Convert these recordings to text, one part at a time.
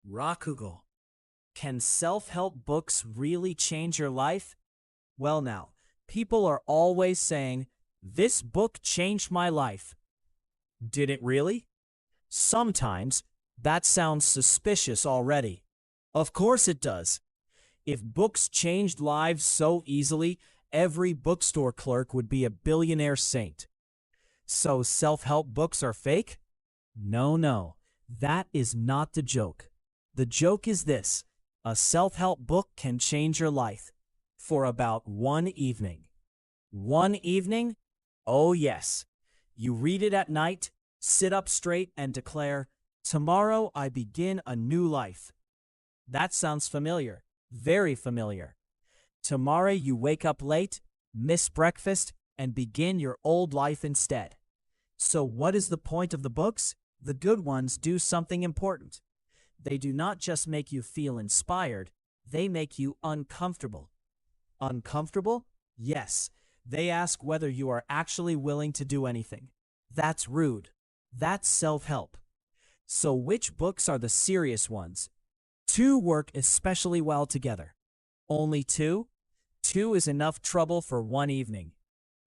Rakugo. Can self-help books really change your life? Well now, people are always saying, "This book changed my life." Did it really? Sometimes that sounds suspicious already. Of course it does. If books changed lives so easily, every bookstore clerk would be a billionaire saint. So self-help books are fake? No, that is not the joke. The joke is this: a self-help book can change your life for about one evening. One evening? Oh yes. You read it at night, sit up straight and declare, "Tomorrow I begin a new life." That sounds familiar, very familiar. Tomorrow you wake up late, miss breakfast, and begin your old life instead. So what is the point of the books? The good ones do something important. They do not just make you feel inspired, they make you uncomfortable. Uncomfortable? Yes. They ask whether you are actually willing to do anything. That's rude. That's self-help. So which books are the serious ones? Two work especially well together. Only two? Two is enough trouble for one evening.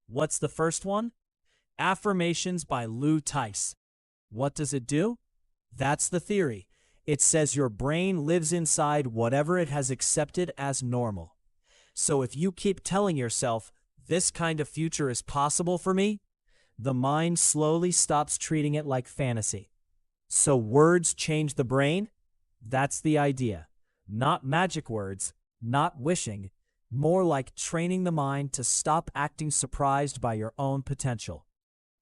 What's the first one? Affirmations by Lou Tice. What does it do? That's the theory. It says your brain lives inside whatever it has accepted as normal. So if you keep telling yourself, "This kind of future is possible for me," the mind slowly stops treating it like fantasy. So words change the brain? That's the idea. Not magic words, not wishing, more like training the mind to stop acting surprised by your own potential.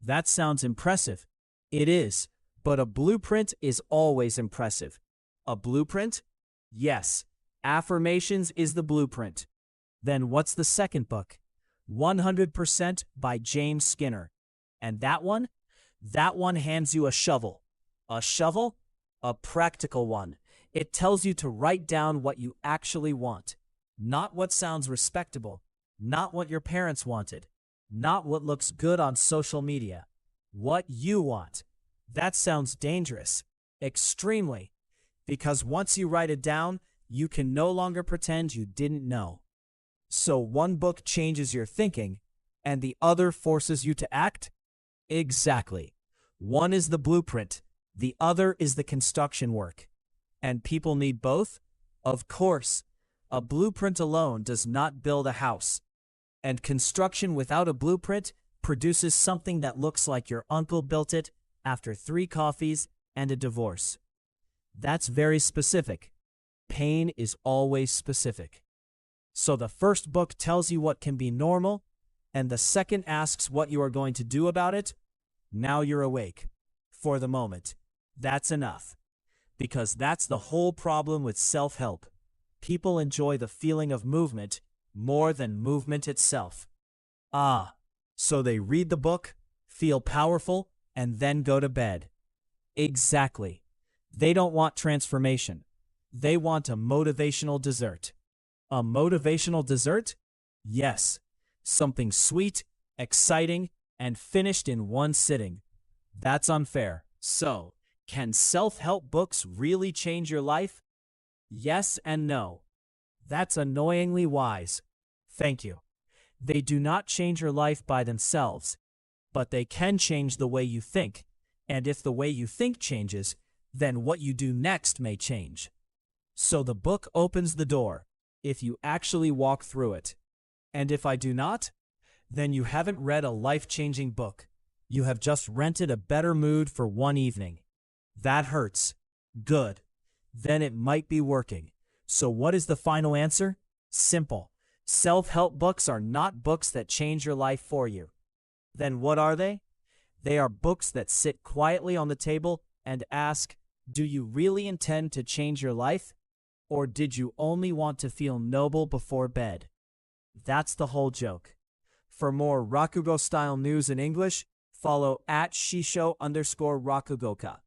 That sounds impressive. It is, but a blueprint is always impressive. A blueprint? Yes, Affirmations is the blueprint. Then what's the second book? 100% by James Skinner. And that one? That one hands you a shovel. A shovel? A practical one. It tells you to write down what you actually want. Not what sounds respectable. Not what your parents wanted. Not what looks good on social media. What you want. That sounds dangerous. Extremely. Because once you write it down, you can no longer pretend you didn't know. So one book changes your thinking, and the other forces you to act? Exactly. One is the blueprint, the other is the construction work. And people need both? Of course. A blueprint alone does not build a house. And construction without a blueprint produces something that looks like your uncle built it after 3 coffees and a divorce. That's very specific. Pain is always specific. So the first book tells you what can be normal, and the second asks what you are going to do about it. Now you're awake. For the moment. That's enough. Because that's the whole problem with self-help. People enjoy the feeling of movement more than movement itself. Ah, so they read the book, feel powerful, and then go to bed. Exactly. They don't want transformation. They want a motivational dessert. A motivational dessert? Yes. Something sweet, exciting, and finished in one sitting. That's unfair. So, can self-help books really change your life? Yes and no. That's annoyingly wise. Thank you. They do not change your life by themselves, but they can change the way you think. And if the way you think changes, then what you do next may change. So the book opens the door, if you actually walk through it. And if I do not, then you haven't read a life-changing book. You have just rented a better mood for one evening. That hurts. Good. Then it might be working. So what is the final answer? Simple. Self-help books are not books that change your life for you. Then what are they? They are books that sit quietly on the table and ask, do you really intend to change your life? Or did you only want to feel noble before bed? That's the whole joke. For more Rakugo-style news in English, follow @shisho_Rakugoka.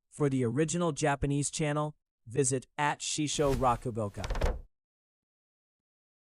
For the original Japanese channel, visit @Shisho Rakugoka.